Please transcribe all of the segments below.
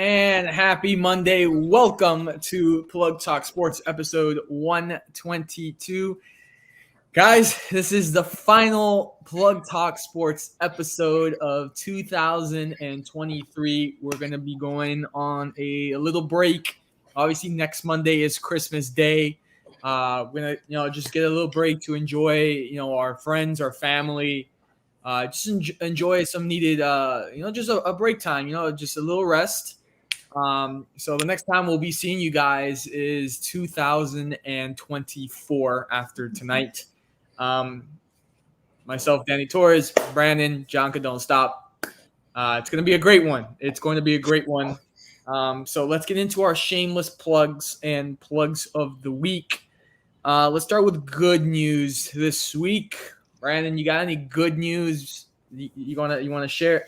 And happy Monday. Welcome to Plug Talk Sports episode 122. Guys, this is the final Plug Talk Sports episode of 2023. We're going to be going on a little break. Obviously, next Monday is Christmas Day. We're going to, just get a little break to enjoy, our friends, our family. Just enjoy some needed, just a break time, just a little rest. So the next time we'll be seeing you guys is 2024 after tonight. Myself, Danny Torres, Brandon, Jonka, don't stop. It's going to be a great one. So let's get into our shameless plugs and plugs of the week. Let's start with good news this week. Brandon, you got any good news you want to share?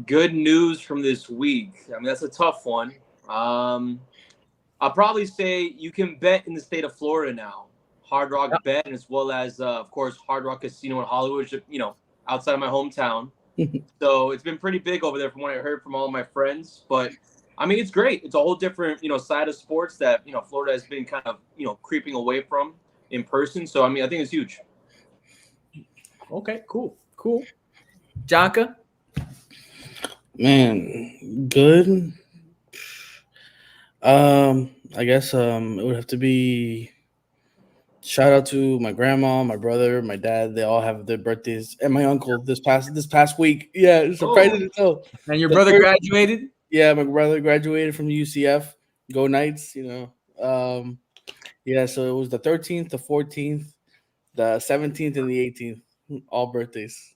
Good news from this week. I mean, that's a tough one. I'll probably say you can bet in the state of Florida now. Hard Rock Bet, as well as, of course, Hard Rock Casino in Hollywood, outside of my hometown. So it's been pretty big over there from what I heard from all of my friends. But, I mean, it's great. It's a whole different, side of sports that, Florida has been kind of, creeping away from in person. So, I mean, I think it's huge. Okay, cool. Jonka? Man, good. I guess it would have to be shout out to my grandma, my brother, my dad. They all have their birthdays, and my uncle this past week. Yeah, surprising as hell. And your brother graduated? Yeah, my brother graduated from UCF. Go Knights, Yeah, so it was the 13th, the 14th, the 17th, and the 18th, all birthdays.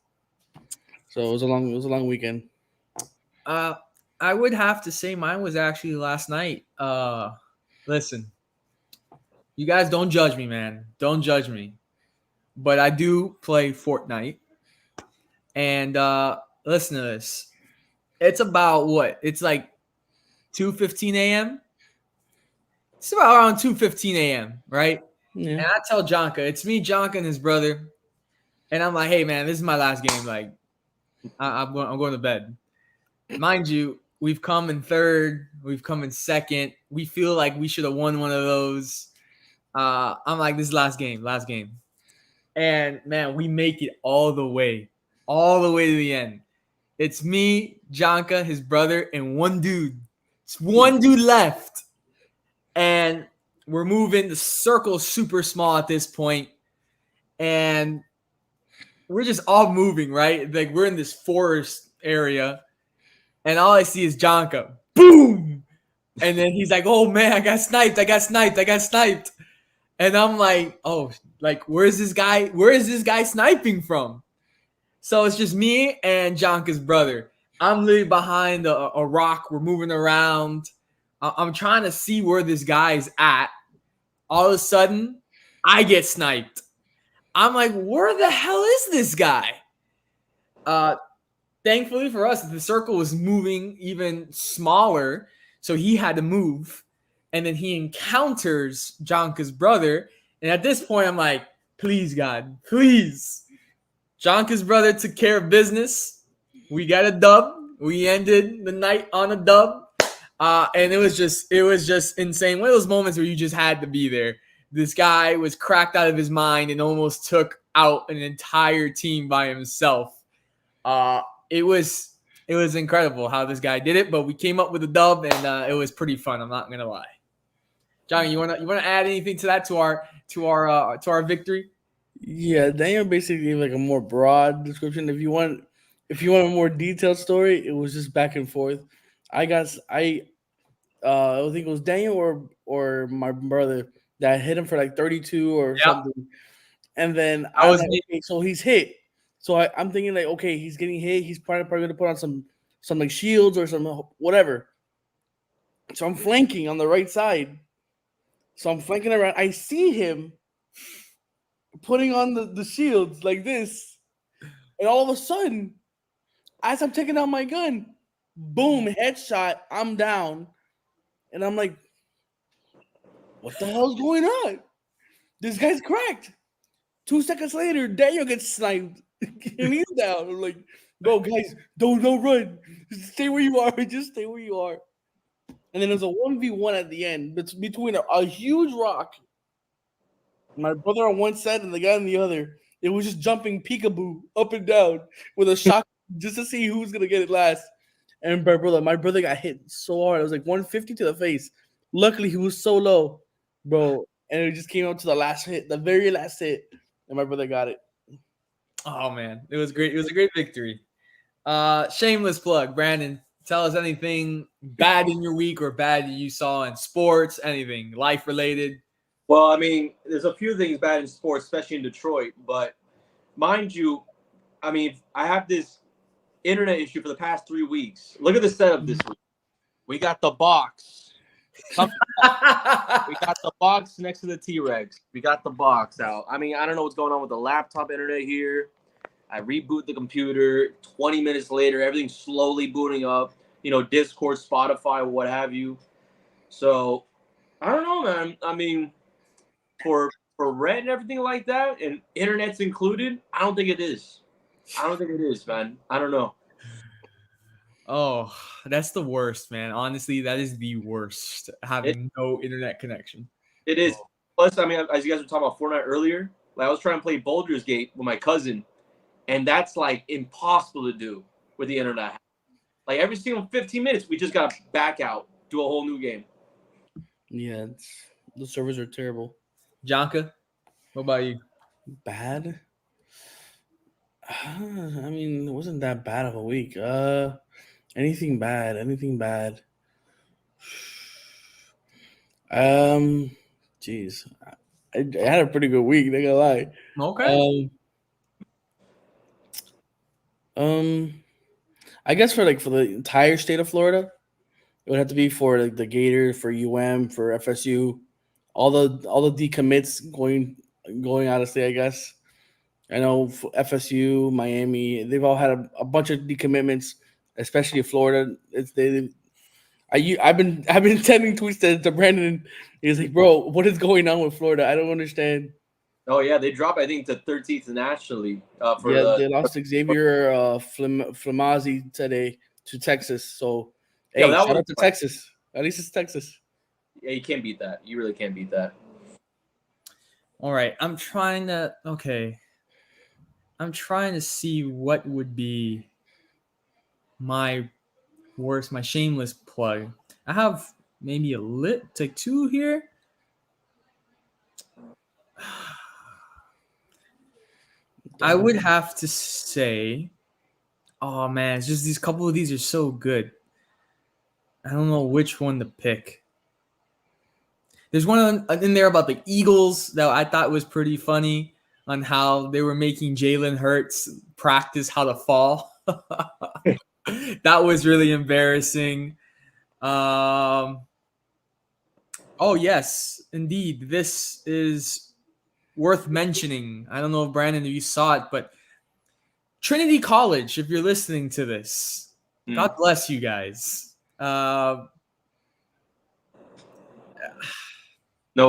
So it was a long weekend. I would have to say mine was actually last night. Listen, you guys don't judge me, man. Don't judge me. But I do play Fortnite. And listen to this. It's about what? It's like 2:15 a.m. It's about around 2:15 a.m., right? Yeah. And I tell Jonka, it's me, Jonka, and his brother. And I'm like, hey, man, this is my last game. Like, I'm going to bed. Mind you, we've come in third. We've come in second. We feel like we should have won one of those. I'm like, this is last game. And, man, we make it all the way to the end. It's me, Jonka, his brother, and one dude. It's one dude left. And we're moving. The circle's super small at this point. And we're just all moving, right? Like, we're in this forest area. And all I see is Jonka. Boom! And then he's like, oh, man, I got sniped. And I'm like, oh, like, where is this guy sniping from? So it's just me and Jonka's brother. I'm literally behind a rock. We're moving around. I'm trying to see where this guy's at. All of a sudden, I get sniped. I'm like, where the hell is this guy? Thankfully for us, the circle was moving even smaller, so he had to move. And then he encounters Jonka's brother. And at this point, I'm like, please, God, please. Jonka's brother took care of business. We got a dub. We ended the night on a dub. And it was just insane. One of those moments where you just had to be there. This guy was cracked out of his mind and almost took out an entire team by himself. It was incredible how this guy did it, but we came up with a dub, and it was pretty fun. I'm not gonna lie. Johnny, you wanna add anything to that to our victory? Yeah, Daniel basically gave like a more broad description. If you want a more detailed story, it was just back and forth. I think it was Daniel or my brother that hit him for like 32 or something. And then I was like, okay, so he's hit. So I'm thinking like, okay, he's getting hit. He's probably going to put on some like shields or some whatever. So I'm flanking on the right side. So I'm flanking around. I see him putting on the shields like this. And all of a sudden, as I'm taking out my gun, boom, headshot, I'm down. And I'm like, what the hell's going on? This guy's cracked. 2 seconds later, Daniel gets sniped. And he's down. I'm like, bro, guys, don't run. Stay where you are. Just stay where you are. And then there's a 1v1 at the end between a huge rock. My brother on one side and the guy on the other. It was just jumping peekaboo up and down with a shock just to see who's gonna get it last. And my brother got hit so hard. It was like 150 to the face. Luckily, he was so low, bro. And it just came up to the last hit, the very last hit, and my brother got it. Oh man, it was great. It was a great victory. Shameless plug, Brandon. Tell us anything bad in your week or bad you saw in sports, anything life related. Well, I mean, there's a few things bad in sports, especially in Detroit. But mind you, I mean, I have this internet issue for the past 3 weeks. Look at the setup this week. We got the box. We got the box next to the T-Rex. We got the box out. I mean, I don't know what's going on with the laptop internet here. I reboot the computer. 20 minutes later, everything's slowly booting up. You know, Discord, Spotify, what have you. So, I don't know, man. I mean, for rent and everything like that, and internet's included, I don't think it is. I don't think it is, man. I don't know. Oh, that's the worst, man. Honestly, that is the worst. Having no internet connection. It is. Plus, I mean, as you guys were talking about Fortnite earlier, like I was trying to play Baldur's Gate with my cousin, and that's like impossible to do with the internet. Like every single 15 minutes, we just got to back out, do a whole new game. Yeah, the servers are terrible. Jonka, what about you? Bad? I mean, it wasn't that bad of a week. Anything bad? Jeez, I had a pretty good week. Not gonna lie. Okay. I guess for the entire state of Florida, it would have to be for like the Gators, for for FSU, all the decommits going out of state. I guess I know for FSU, Miami, they've all had a bunch of decommitments, especially Florida. I've been sending tweets to Brandon. He's like, bro, what is going on with Florida? I don't understand. Oh yeah, they dropped I think to 13th nationally they lost Xavier Flamazzi today to Texas. So Yeah, hey, that shout was out to Texas. At least it's Texas. Yeah, you can't beat that. You really can't beat that. All right. I'm trying to see what would be my worst, my shameless plug. I have maybe take two here. I would have to say, oh man, it's just these couple of these are so good. I don't know which one to pick. There's one in there about the Eagles that I thought was pretty funny on how they were making Jalen Hurts practice how to fall. That was really embarrassing. Oh yes, indeed. This is worth mentioning. I don't know if Brandon, if you saw it, but Trinity College, if you're listening to this, God bless you guys. No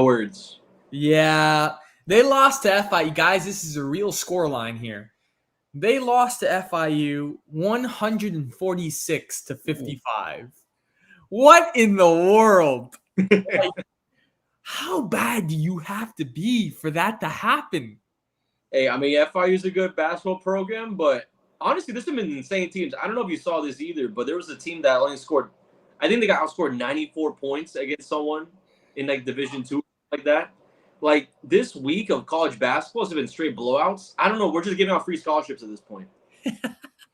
words. Yeah, they lost to FIU. Guys, this is a real scoreline here. They lost to FIU 146 to 55. What in the world? Like, how bad do you have to be for that to happen? Hey, I mean, FIU is a good basketball program, but honestly, there's some insane teams. I don't know if you saw this either, but there was a team that only scored, I think they got outscored 94 points against someone in like Division II, like that. Like this week of college basketball has been straight blowouts. I don't know. We're just giving out free scholarships at this point.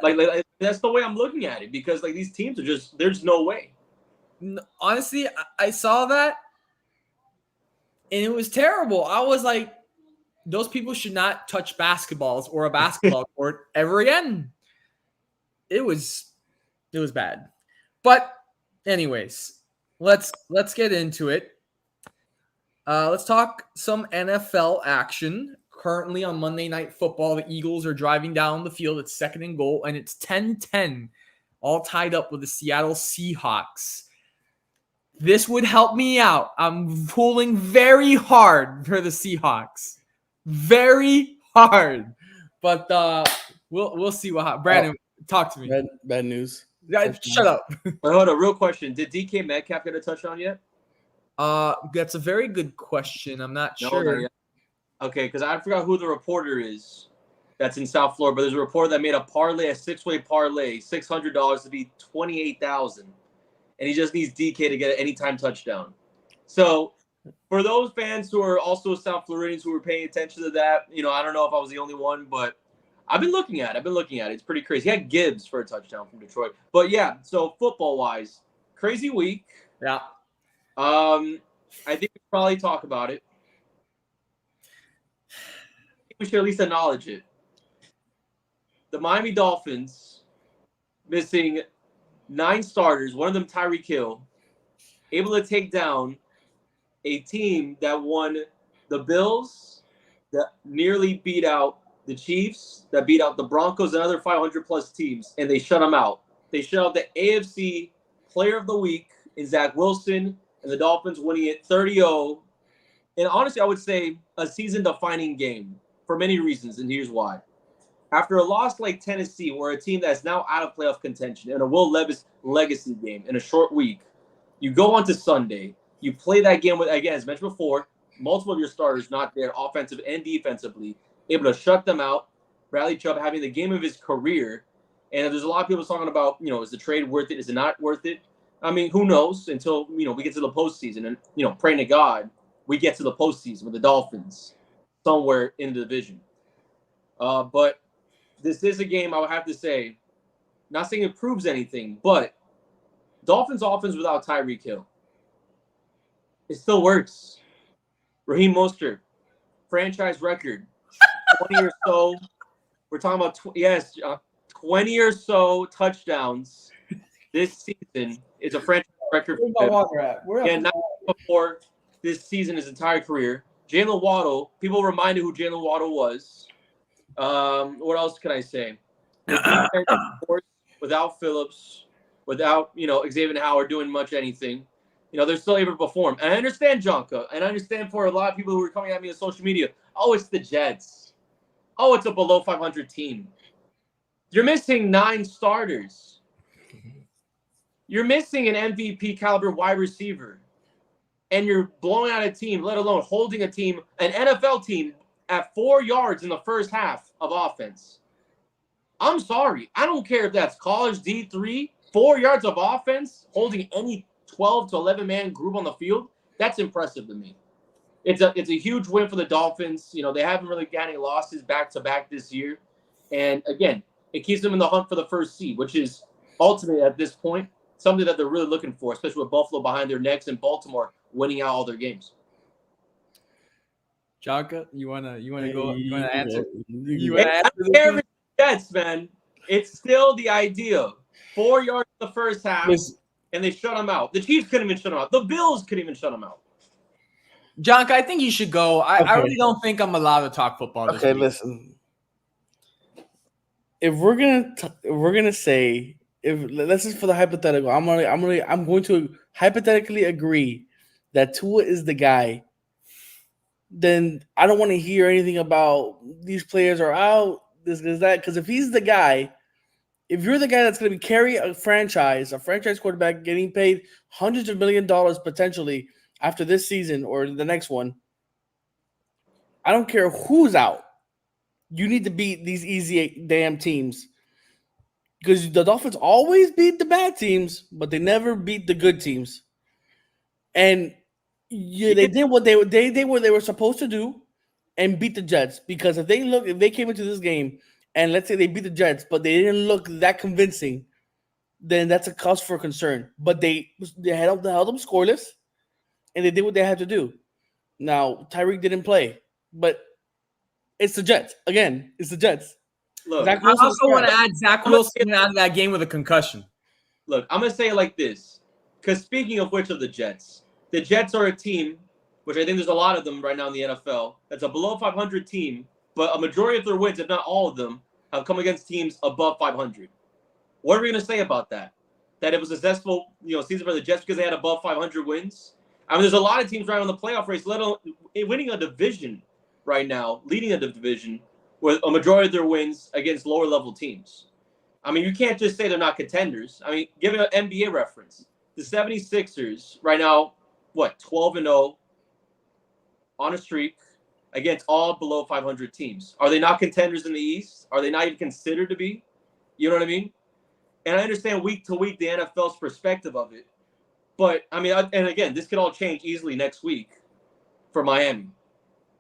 like that's the way I'm looking at it because like these teams are just there's no way. Honestly, I saw that and it was terrible. I was like, those people should not touch basketballs or a basketball court ever again. It was bad. But anyways, let's get into it. Let's talk some NFL action. Currently on Monday Night Football, the Eagles are driving down the field. It's 2nd and goal, and it's 10-10, all tied up with the Seattle Seahawks. This would help me out. I'm pulling very hard for the Seahawks. Very hard. But we'll see what happens. Brandon, Talk to me. Bad news. Shut up. Wait, hold on, real question. Did DK Metcalf get a touchdown yet? That's a very good question. I'm not No, sure. not yet. Okay, because I forgot who the reporter is that's in South Florida, but there's a reporter that made a parlay, a 6-way parlay, $600 to be $28,000, and he just needs DK to get an anytime touchdown. So, for those fans who are also South Floridians who were paying attention to that, I don't know if I was the only one, but I've been looking at it. It's pretty crazy. He had Gibbs for a touchdown from Detroit. But yeah, so football-wise, crazy week. Yeah. I think we should probably talk about it. We should at least acknowledge it. The Miami Dolphins missing 9 starters, one of them Tyreek Hill, able to take down a team that won the Bills, that nearly beat out the Chiefs, that beat out the Broncos and other 500-plus teams, and they shut them out. They shut out the AFC Player of the Week in Zach Wilson, and the Dolphins winning it 30-0. And honestly, I would say a season-defining game for many reasons, and here's why. After a loss like Tennessee, where a team that's now out of playoff contention, and a Will Levis legacy game in a short week, you go on to Sunday, you play that game with, again, as mentioned before, multiple of your starters not there, offensive and defensively, able to shut them out. Bradley Chubb having the game of his career. And there's a lot of people talking about, is the trade worth it? Is it not worth it? I mean, who knows until, we get to the postseason and, praying to God, we get to the postseason with the Dolphins somewhere in the division. But this is a game I would have to say, not saying it proves anything, but Dolphins offense without Tyreek Hill, it still works. Raheem Mostert, franchise record, 20 or so. We're talking about 20 or so touchdowns this season is a franchise record. Where's my water at? And not before this season, his entire career. Jalen Waddle, people reminded who Jalen Waddle was. What else can I say? Without Phillips, without Xavier Howard doing much anything, they're still able to perform. And I understand Jonka, and I understand for a lot of people who are coming at me on social media, oh, it's the Jets. Oh, it's a below 500 team. You're missing 9 starters. You're missing an MVP caliber wide receiver. And you're blowing out a team, let alone holding a team, an NFL team, at 4 yards in the first half of offense. I'm sorry. I don't care if that's college D3, 4 yards of offense, holding any 12 to 11-man group on the field. That's impressive to me. It's a huge win for the Dolphins. They haven't really got any losses back-to-back this year. And, again, it keeps them in the hunt for the first seed, which is ultimately at this point something that they're really looking for, especially with Buffalo behind their necks and Baltimore winning out all their games. Jonka, you wanna go? You wanna answer? I don't care if it's Jets, man. It's still the idea. 4 yards in the first half, and they shut them out. The Chiefs couldn't even shut them out. The Bills couldn't even shut them out. Jonka, I think you should go. I really don't think I'm allowed to talk football this week. Listen. If we're gonna say, let's just for the hypothetical, I'm going to hypothetically agree that Tua is the guy. Then I don't want to hear anything about these players are out, this is that. Because if he's the guy, if you're the guy that's going to carry a franchise quarterback getting paid hundreds of $1 million potentially after this season or the next one, I don't care who's out. You need to beat these easy damn teams. Because the Dolphins always beat the bad teams, but they never beat the good teams. And they did what they were supposed to do and beat the Jets. Because if they came into this game and let's say they beat the Jets, but they didn't look that convincing, then that's a cause for concern. But they held them scoreless, and they did what they had to do. Now Tyreek didn't play, but it's the Jets again. It's the Jets. Look, I also want to add Zach Wilson out of that game with a concussion. Look, I'm gonna say it like this, because speaking of which of the Jets are a team, which I think there's a lot of them right now in the NFL, that's a below 500 team, but a majority of their wins, if not all of them, have come against teams above 500. What are we going to say about that? That it was a successful season for the Jets because they had above 500 wins? I mean, there's a lot of teams right on the playoff race, let alone winning a division right now, leading a division with a majority of their wins against lower-level teams. I mean, you can't just say they're not contenders. I mean, give an NBA reference. The 76ers right now, 12-0 on a streak against all below 500 teams. Are they not contenders in the East? Are they not even considered to be? You know what I mean? And I understand week to week the NFL's perspective of it. But, I mean, and again, this could all change easily next week for Miami.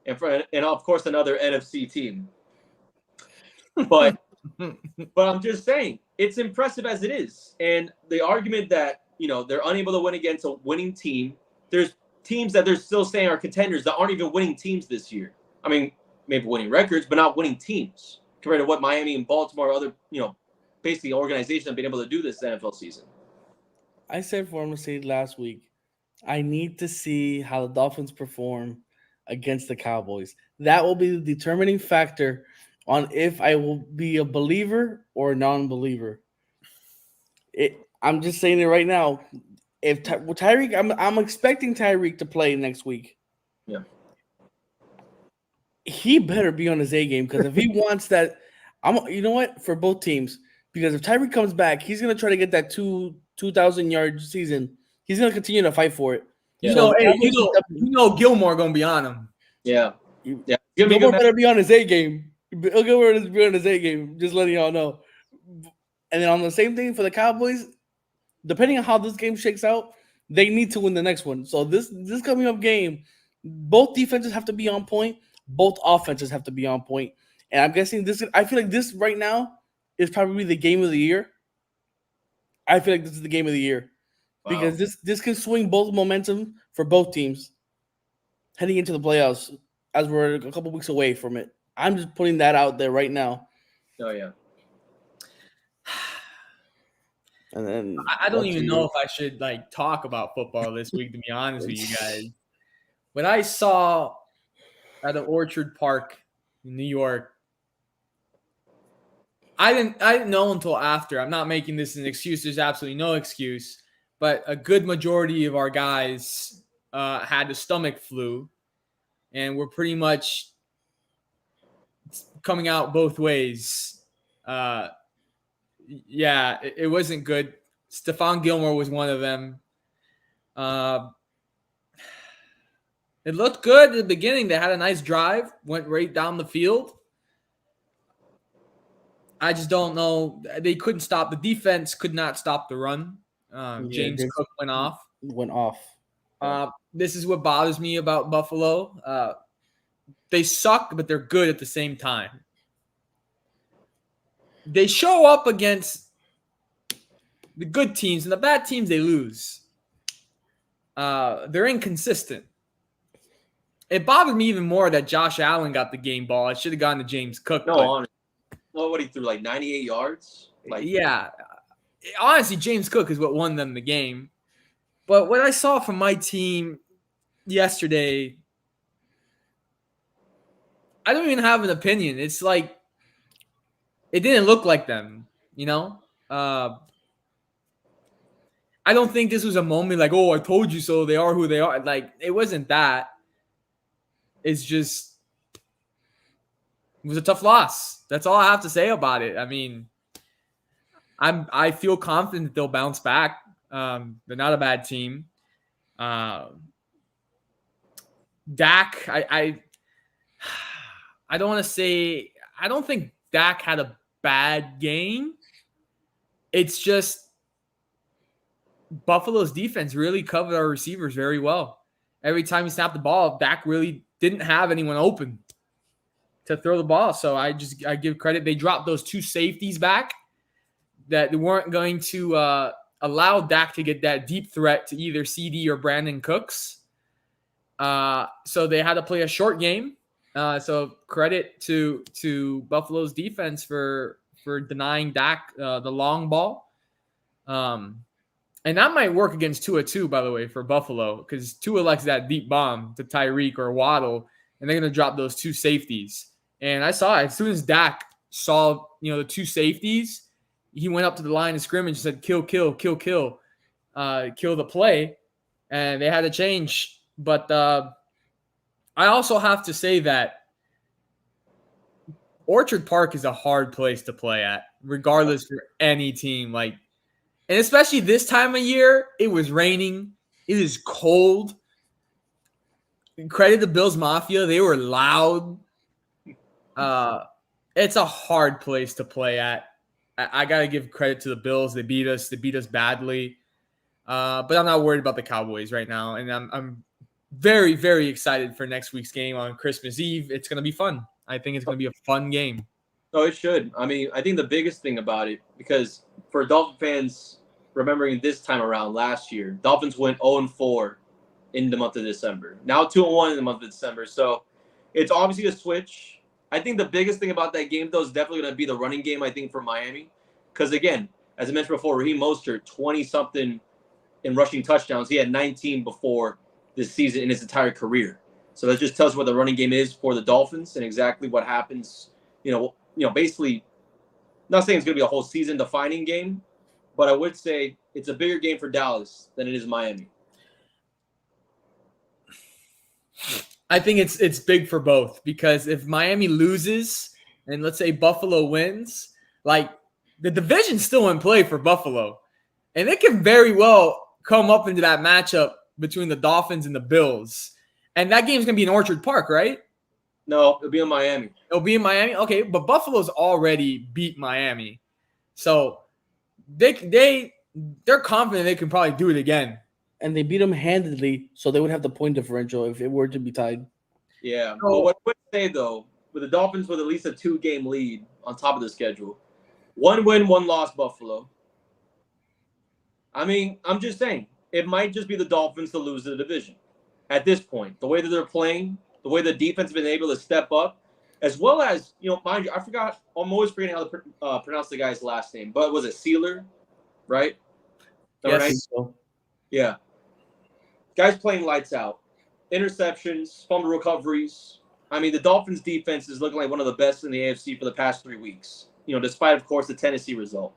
And of course, another NFC team. But I'm just saying, it's impressive as it is. And the argument that, they're unable to win against a winning team, there's teams that they're still saying are contenders that aren't even winning teams this year. I mean, maybe winning records, but not winning teams compared to what Miami and Baltimore, other, basically organizations have been able to do this NFL season. I said for him to say last week, I need to see how the Dolphins perform against the Cowboys. That will be the determining factor on if I will be a believer or a non-believer. I'm just saying it right now. If Tyreek, I'm expecting Tyreek to play next week. Yeah. He better be on his A game, because if he wants that, you know what, for both teams, because if Tyreek comes back, he's gonna try to get that 2,000 yard season. He's gonna continue to fight for it. Yeah. Gilmore gonna be on him. Yeah. Gilmore better be on his A game. Gilmore better be on his A game. Just letting y'all know. And then on the same thing for the Cowboys, depending on how this game shakes out, they need to win the next one. So this coming up game, both defenses have to be on point. Both offenses have to be on point. And I'm guessing this. I feel like this right now is probably the game of the year. I feel like this is the game of the year. Wow. Because this can swing both momentum for both teams heading into the playoffs, as we're a couple weeks away from it. I'm just putting that out there right now. Oh, yeah. And then I don't even know if I should talk about football this week, to be honest with you guys. When I saw at an Orchard Park in New York, I didn't know until after. I'm not making this an excuse. There's absolutely no excuse. But a good majority of our guys had the stomach flu, and we're pretty much coming out both ways. It wasn't good. Stephon Gilmore was one of them. It looked good at the beginning. They had a nice drive, went right down the field. I just don't know. They couldn't stop. The defense could not stop the run. James Cook went off. This is what bothers me about Buffalo. They suck, but they're good at the same time. They show up against the good teams, and the bad teams, they lose. They're inconsistent. It bothered me even more that Josh Allen got the game ball. It should have gone to James Cook. No, what he threw, 98 yards? Yeah. Honestly, James Cook is what won them the game. But what I saw from my team yesterday, I don't even have an opinion. It's like it didn't look like them, I don't think this was a moment like, oh, I told you so. They are who they are. It wasn't that. It's just it was a tough loss. That's all I have to say about it. I mean, I feel confident that they'll bounce back. They're not a bad team. Dak, I don't want to say – I don't think Dak had a bad game. It's just Buffalo's defense really covered our receivers very well. Every time he snapped the ball, Dak really didn't have anyone open to throw the ball. So I give credit. They dropped those two safeties back that they weren't going to allow Dak to get that deep threat to either CD or Brandon Cooks. So they had to play a short game. So credit to Buffalo's defense for denying Dak the long ball. And that might work against Tua too, by the way, for Buffalo, because Tua likes that deep bomb to Tyreek or Waddle, and they're going to drop those two safeties. And I saw it. As soon as Dak saw, the two safeties, he went up to the line of scrimmage and said, kill the play. And they had to change. But I also have to say that Orchard Park is a hard place to play at, regardless for any team. Like, and especially this time of year, it was raining. It is cold. Credit the Bills Mafia; they were loud. It's a hard place to play at. I gotta give credit to the Bills. They beat us. They beat us badly. But I'm not worried about the Cowboys right now, and I'm very, very excited for next week's game on Christmas Eve. It's gonna be fun. I think it's gonna be a fun game. No, it should. I mean, I think the biggest thing about it, because for Dolphin fans remembering this time around last year, Dolphins went 0-4 in the month of December. Now 2-1 in the month of December. So it's obviously a switch. I think the biggest thing about that game, though, is definitely going to be the running game, I think, for Miami. Because, again, as I mentioned before, Raheem Mostert, 20-something in rushing touchdowns. He had 19 before this season in his entire career. So that just tells you what the running game is for the Dolphins and exactly what happens, basically, not saying it's going to be a whole season defining game, but I would say it's a bigger game for Dallas than it is Miami. I think it's big for both, because if Miami loses and let's say Buffalo wins, like, the division's still in play for Buffalo. And it can very well come up into that matchup between the Dolphins and the Bills. And that game's going to be in Orchard Park, right? No, it'll be in Miami. It'll be in Miami? Okay, but Buffalo's already beat Miami. So they're confident they can probably do it again. And they beat them handedly, so they would have the point differential if it were to be tied. Yeah. But what I would say, though, with the Dolphins with at least a 2-game lead on top of the schedule, 1 win, 1 loss Buffalo. I mean, I'm just saying, it might just be the Dolphins to lose the division at this point. The way that they're playing, the way the defense has been able to step up, as well as, mind you, I'm always forgetting how to pronounce the guy's last name, but was it Sealer, right? Yes. Right? So. Yeah. Guys playing lights out. Interceptions, fumble recoveries. I mean, the Dolphins' defense is looking like one of the best in the AFC for the past 3 weeks, despite, of course, the Tennessee result.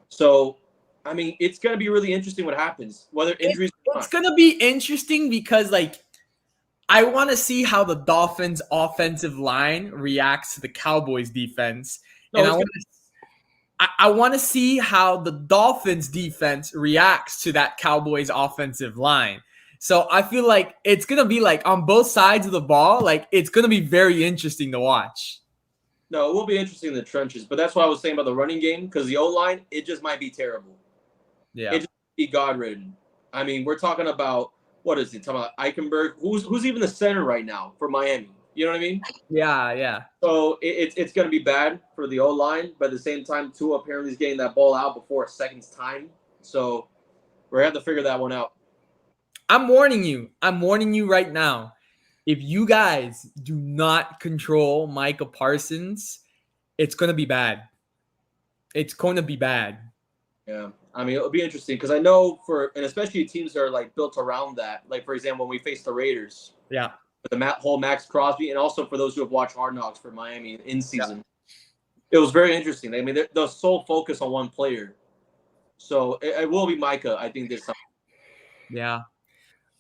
So, I mean, it's going to be really interesting what happens, whether injuries It's going to be interesting because, I want to see how the Dolphins' offensive line reacts to the Cowboys' defense. No, and I want to see how the Dolphins' defense reacts to that Cowboys' offensive line. So I feel like it's going to be on both sides of the ball. It's going to be very interesting to watch. No, it will be interesting in the trenches, but that's what I was saying about the running game, because the O-line, it just might be terrible. Yeah. It just might be God-ridden. I mean, we're talking about, what is it? Talking about Eichenberg, who's even the center right now for Miami. You know what I mean? Yeah. So it's going to be bad for the O-line, but at the same time, Tua apparently is getting that ball out before a second's time. So we're going to have to figure that one out. I'm warning you right now. If you guys do not control Micah Parsons, it's going to be bad. It's going to be bad. Yeah. I mean, it'll be interesting because I know and especially teams that are built around that. Like, for example, when we face the Raiders. Yeah. With the whole Max Crosby, and also for those who have watched Hard Knocks for Miami in season. It was very interesting. I mean, the sole focus on one player. So it will be Micah, I think, this time. Yeah.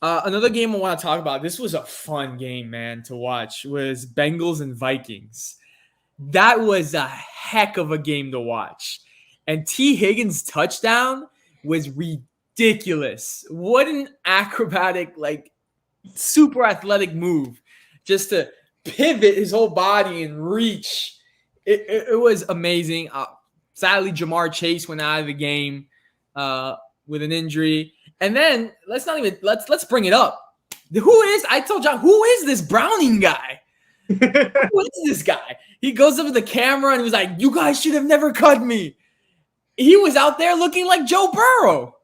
Another game I want to talk about, this was a fun game, man, to watch, was Bengals and Vikings. That was a heck of a game to watch. And T. Higgins' touchdown was ridiculous. What an acrobatic, super athletic move just to pivot his whole body and reach. It was amazing. Sadly, Jamar Chase went out of the game with an injury. And then let's bring it up. I told John, who is this Browning guy? Who is this guy? He goes up to the camera and he was like, "You guys should have never cut me." He was out there looking like Joe Burrow,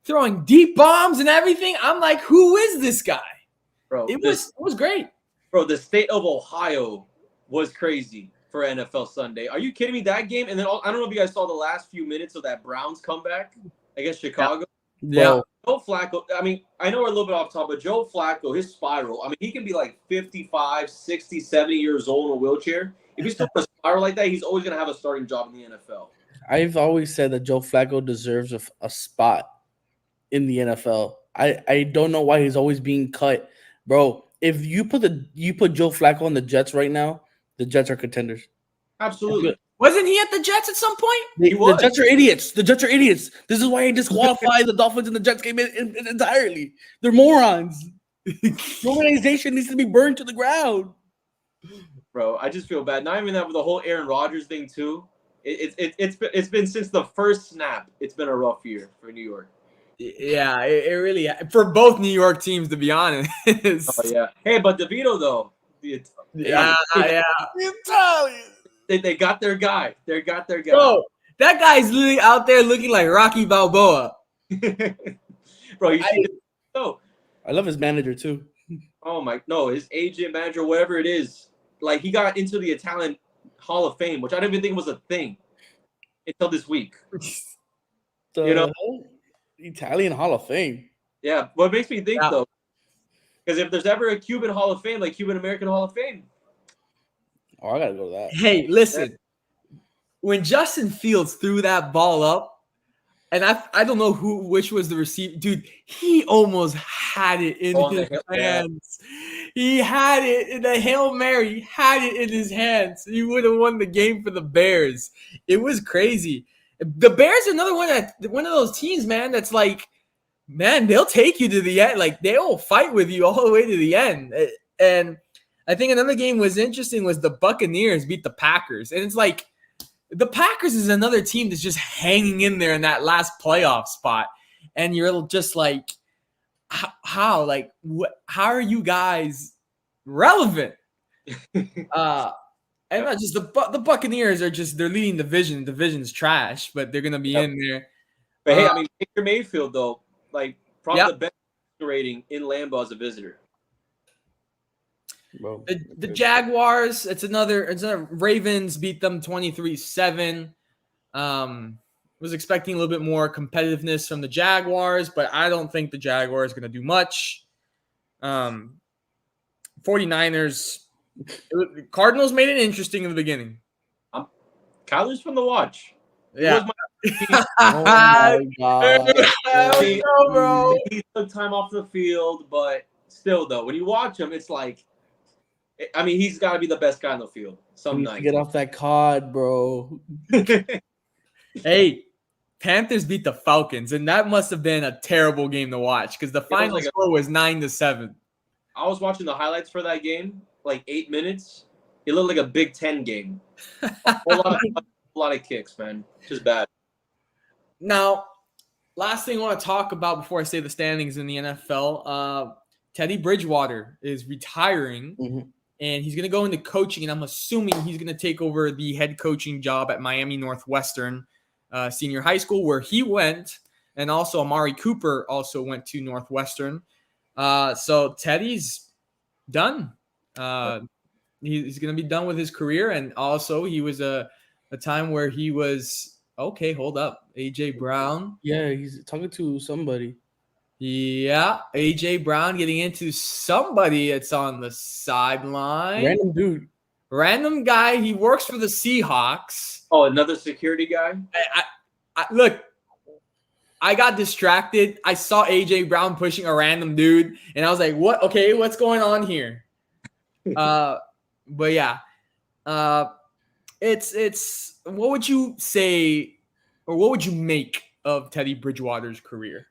throwing deep bombs and everything. I'm like, who is this guy? Bro, it was great. Bro, the state of Ohio was crazy for NFL Sunday. Are you kidding me? That game, and then I don't know if you guys saw the last few minutes of that Browns comeback against Chicago. Yeah. Joe Flacco, I mean, I know we're a little bit off top, but Joe Flacco, his spiral, I mean, he can be 55, 60, 70 years old in a wheelchair. If he's still a spiral like that, he's always going to have a starting job in the NFL. I've always said that Joe Flacco deserves a spot in the NFL. I don't know why he's always being cut. Bro, if you put Joe Flacco on the Jets right now, the Jets are contenders. Absolutely. Wasn't he at the Jets at some point? The Jets are idiots. The Jets are idiots. This is why I disqualify the Dolphins and the Jets game entirely. They're morons. The organization needs to be burned to the ground. Bro, I just feel bad. Not even that, with the whole Aaron Rodgers thing too. It's been since the first snap. It's been a rough year for New York. Yeah, it really for both New York teams, to be honest. Oh yeah. Hey, but DeVito though. Yeah. The Italian. They got their guy. They got their guy. Bro, that guy's literally out there looking like Rocky Balboa. Bro, you see I love his manager too. Oh my no, his agent, manager, whatever it is. Like, he got into the Italian Hall of Fame, which I didn't even think was a thing until this week. Italian Hall of Fame. Yeah, what makes me think though, because if there's ever a Cuban Hall of Fame, like Cuban American Hall of Fame. Oh, I gotta go to that. Hey, listen. When Justin Fields threw that ball up, and I don't know which was the receiver, dude. He almost had it in his hands. He had it in the Hail Mary. He had it in his hands. He would have won the game for the Bears. It was crazy. The Bears are another one of those teams, man. That's like, man, they'll take you to the end. Like, they'll fight with you all the way to the end. And I think another game was interesting was the Buccaneers beat the Packers, and it's like, the Packers is another team that's just hanging in there in that last playoff spot. And you're just like, how? Like, how are you guys relevant? And not just the Buccaneers are just, they're leading division. Division's trash, but they're going to be in there. But hey, I mean, Baker Mayfield, though, like, probably the best rating in Lambeau as a visitor. Bro, the Jaguars, it's another Ravens beat them 23-7. Was expecting a little bit more competitiveness from the Jaguars, but I don't think the Jaguars are going to do much. 49ers, Cardinals made it interesting in the beginning. Kyler's from the watch. Yeah. oh my God. Bro. He took time off the field, but still, though, when you watch him, it's like, I mean, he's got to be the best guy on the field. Some nights. Get off that COD, bro. Hey, Panthers beat the Falcons, and that must have been a terrible game to watch because the final score was 9-7. I was watching the highlights for that game, like 8 minutes. It looked like a Big Ten game. A lot of kicks, man. Just bad. Now, last thing I want to talk about before I say the standings in the NFL, Teddy Bridgewater is retiring. Mm-hmm. And he's going to go into coaching, and I'm assuming he's going to take over the head coaching job at Miami Northwestern Senior High School, where he went, and also Amari Cooper also went to Northwestern. So Teddy's done. He's going to be done with his career, and also he was a time where he was – okay, hold up. A.J. Brown. Yeah, he's talking to somebody. Yeah, A.J. Brown getting into somebody that's on the sideline. Random dude. Random guy. He works for the Seahawks. Oh, another security guy? Look, I got distracted. I saw A.J. Brown pushing a random dude, and I was like, what? Okay, what's going on here? But yeah. It's what would you say, or what would you make of Teddy Bridgewater's career?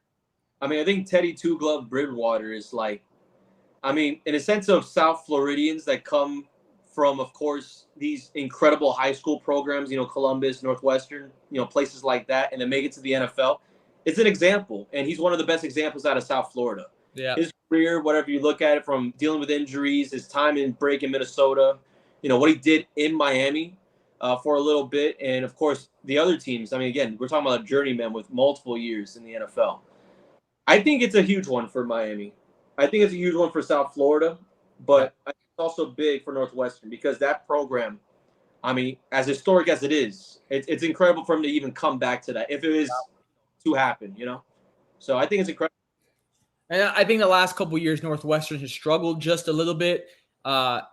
I mean, I think Teddy Two Glove Bridgewater is like, I mean, in a sense of South Floridians that come from, of course, these incredible high school programs, Columbus, Northwestern, places like that, and then make it to the NFL. It's an example, and he's one of the best examples out of South Florida. Yeah. His career, whatever you look at it, from dealing with injuries, his time in break in Minnesota, what he did in Miami for a little bit, and, of course, the other teams. I mean, again, we're talking about a journeyman with multiple years in the NFL. I think it's a huge one for Miami. I think it's a huge one for South Florida, but it's also big for Northwestern because that program, I mean, as historic as it is, it's incredible for him to even come back to that if it is to happen, So I think it's incredible. And I think the last couple of years, Northwestern has struggled just a little bit. I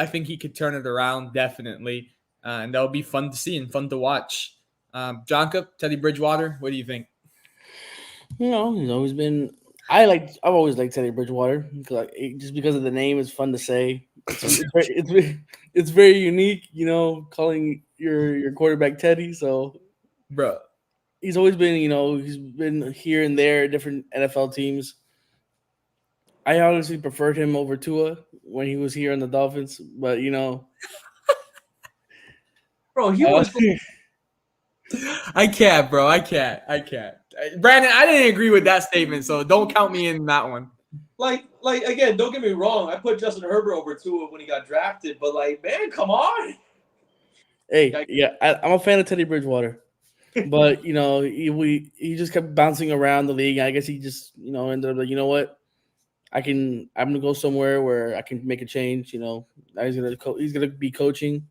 think he could turn it around, definitely. And that'll be fun to see and fun to watch. Jonka, Teddy Bridgewater, what do you think? He's always been. I've always liked Teddy Bridgewater just because of the name. It's fun to say. It's very unique, calling your quarterback Teddy. So Bro. he's always been, he's been here and there, different NFL teams. I honestly preferred him over Tua when he was here on the Dolphins, but Bro, he uh, was I can't, bro. I can't. Brandon, I didn't agree with that statement, so don't count me in that one. like again, don't get me wrong. I put Justin Herbert over Tua when he got drafted, but like, man, come on. hey, yeah, I'm a fan of Teddy Bridgewater, but he just kept bouncing around the league. I guess he just ended up like, you know what, I'm gonna go somewhere where I can make a change. Now he's gonna be coaching,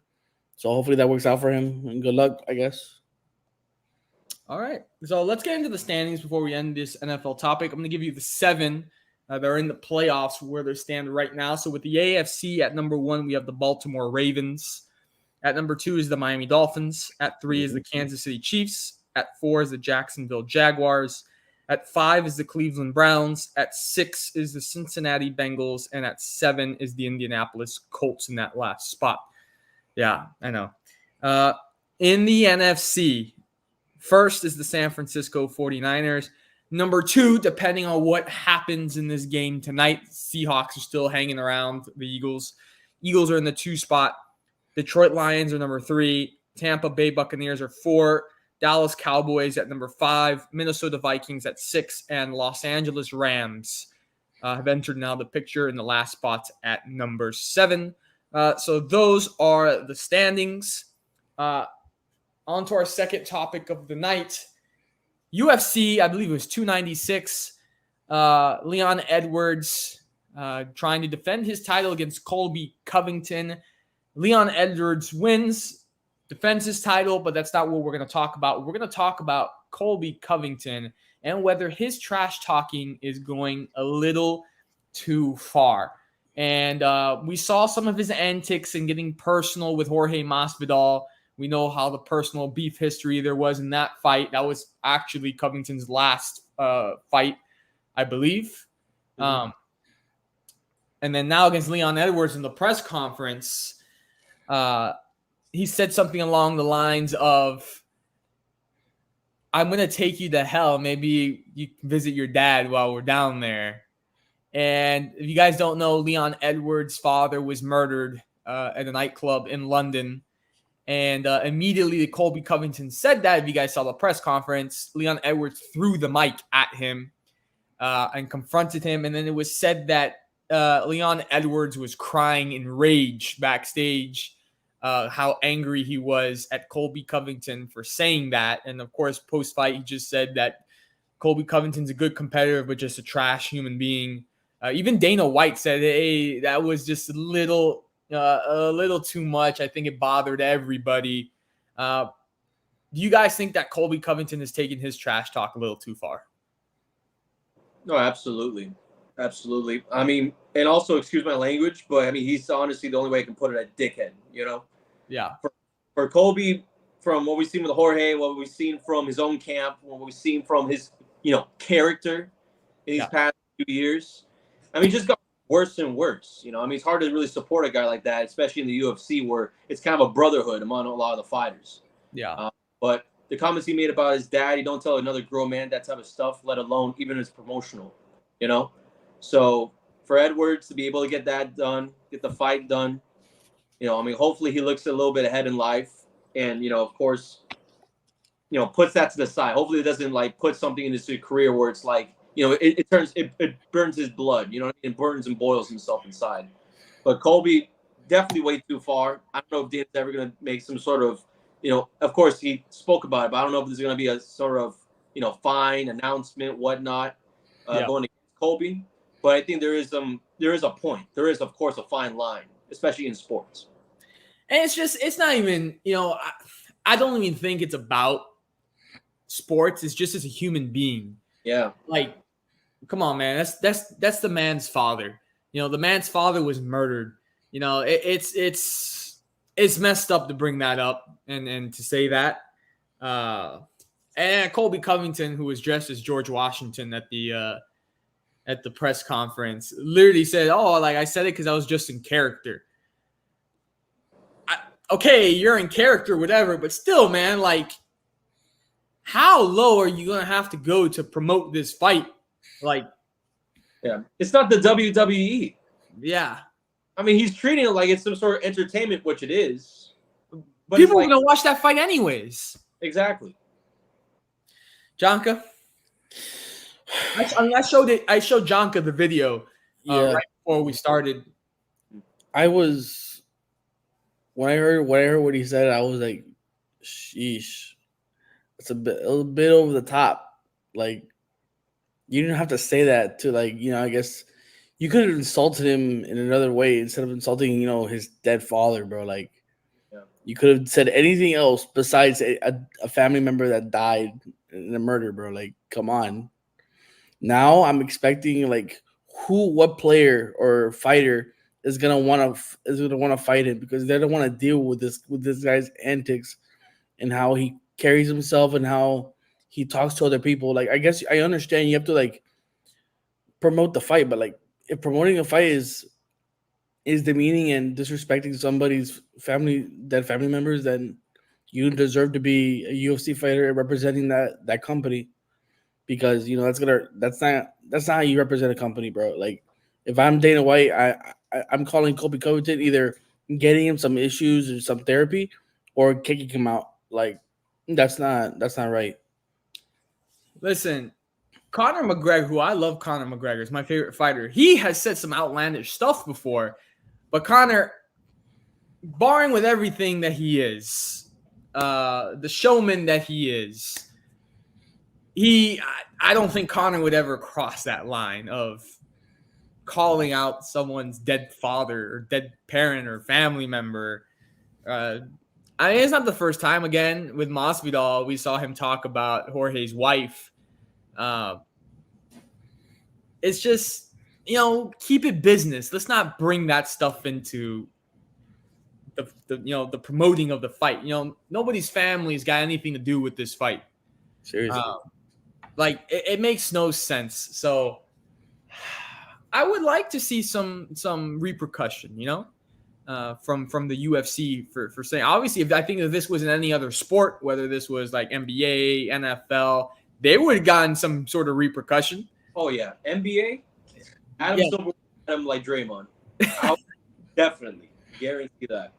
so hopefully that works out for him. And good luck, I guess. All right. So let's get into the standings before we end this NFL topic. I'm going to give you the 7 that are in the playoffs where they stand right now. So with the AFC at number 1, we have the Baltimore Ravens. At number 2 is the Miami Dolphins. At 3 is the Kansas City Chiefs. At 4 is the Jacksonville Jaguars. At 5 is the Cleveland Browns. At 6 is the Cincinnati Bengals. And at 7 is the Indianapolis Colts in that last spot. Yeah, I know. In the NFC, first is the San Francisco 49ers. Number 2, depending on what happens in this game tonight, Seahawks are still hanging around the Eagles. Eagles are in the 2 spot. Detroit Lions are number 3. Tampa Bay Buccaneers are 4. Dallas Cowboys at number 5. Minnesota Vikings at 6. And Los Angeles Rams have entered now the picture in the last spots at number 7. So those are the standings. On to our second topic of the night. UFC, I believe it was 296. Leon Edwards trying to defend his title against Colby Covington. Leon Edwards wins, defends his title, but that's not what we're going to talk about. We're going to talk about Colby Covington and whether his trash talking is going a little too far. And we saw some of his antics and getting personal with Jorge Masvidal. We know how the personal beef history there was in that fight. That was actually Covington's last fight, I believe. And then now against Leon Edwards in the press conference, he said something along the lines of, I'm going to take you to hell. Maybe you can visit your dad while we're down there. And if you guys don't know, Leon Edwards' father was murdered at a nightclub in London. And immediately Colby Covington said that. If you guys saw the press conference, Leon Edwards threw the mic at him and confronted him. And then it was said that Leon Edwards was crying in rage backstage, how angry he was at Colby Covington for saying that. And of course, post-fight, he just said that Colby Covington's a good competitor, but just a trash human being. Even Dana White said, hey, that was just a little too much. I think it bothered everybody. Do you guys think that Colby Covington is taking his trash talk a little too far? No, absolutely. Absolutely. I mean, and also, excuse my language, but I mean, he's honestly the only way I can put it, a dickhead, Yeah. For Colby, from what we've seen with Jorge, what we've seen from his own camp, what we've seen from his, character in these past few years, I mean, just got worse and worse. I mean, it's hard to really support a guy like that, especially in the UFC where it's kind of a brotherhood among a lot of the fighters. Yeah. But the comments he made about his dad, you don't tell another grown man that type of stuff, let alone even as promotional, So for Edwards to be able to get that done, get the fight done, I mean, hopefully he looks a little bit ahead in life and, of course, puts that to the side. Hopefully it doesn't put something in his career where it's it burns his blood, it burns and boils himself inside. But Colby, definitely way too far. I don't know if Dana's ever going to make some sort of, of course he spoke about it, but I don't know if there's going to be a sort of, fine announcement, whatnot, going against Colby. But I think there is a point. There is, of course, a fine line, especially in sports. And it's not even, I don't even think it's about sports. It's just as a human being. Yeah. Come on, man. That's the man's father. The man's father was murdered. It's messed up to bring that up and to say that. And Colby Covington, who was dressed as George Washington at the press conference, literally said, "Oh, I said it because I was just in character." okay, you're in character, whatever, but still, man, like, how low are you gonna have to go to promote this fight? Like, Yeah, it's not the WWE. yeah, I mean, he's treating it like it's some sort of entertainment, which it is. But it's people are like gonna watch that fight anyways. exactly. Jonka, I showed it. I showed Jonka the video Yeah, right before we started. I was when I heard what he said, I was like, sheesh, it's a bit over the top. Like you didn't have to say that to like I guess you could have insulted him in another way instead of insulting his dead father, bro. Like Yeah. you could have said anything else besides a family member that died in a murder, bro. Like come on. Now I'm expecting like what player or fighter is gonna want to fight him because they don't want to deal with this guy's antics and how he carries himself and how he talks to other people. Like I guess I understand you have to like promote the fight, but like if promoting a fight is demeaning and disrespecting somebody's dead family members, then you deserve to be a UFC fighter representing that company because that's not how you represent a company, bro. Like if I'm Dana White, I'm calling Colby Covington either getting him some issues or some therapy or kicking him out. Like that's not right. Listen, Conor McGregor, who I love, Conor McGregor is my favorite fighter. He has said some outlandish stuff before, but Conor, barring with everything that he is, the showman that he is, I don't think Conor would ever cross that line of calling out someone's dead father or dead parent or family member. Uh, I mean, it's not the first time. Again, with Masvidal, we saw him talk about Jorge's wife. Uh, it's just keep it business. Let's not bring that stuff into the promoting of the fight. Nobody's family's got anything to do with this fight. Seriously. Like it makes no sense. So I would like to see some repercussion, from the UFC for saying. Obviously, I think if this was in any other sport, whether this was like NBA, NFL, they would have gotten some sort of repercussion. Oh yeah, NBA. Adam Yeah. Silver, Adam like Draymond. I would definitely guarantee that.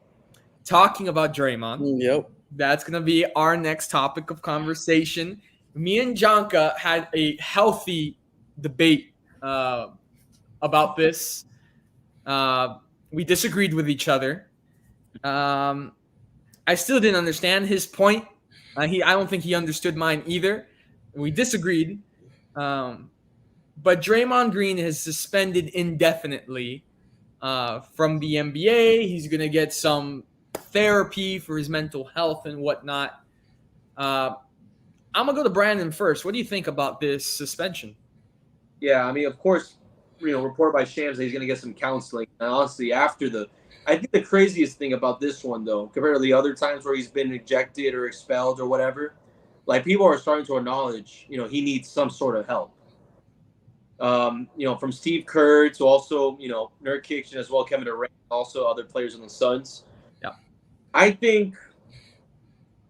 Talking about Draymond, Yep. that's gonna be our next topic of conversation. Me and Janka had a healthy debate about this. We disagreed with each other. I still didn't understand his point. I don't think he understood mine either. We disagreed. But Draymond Green is suspended indefinitely from the NBA. He's going to get some therapy for his mental health and whatnot. I'm going to go to Brandon first. What do you think about this suspension? Yeah, I mean, of course, reported by Shams that he's going to get some counseling. And honestly, I think the craziest thing about this one, though, compared to the other times where he's been ejected or expelled or whatever, like people are starting to acknowledge, he needs some sort of help. From Steve Kerr to also, Nurkic as well, Kevin Durant, also other players on the Suns. Yeah. I think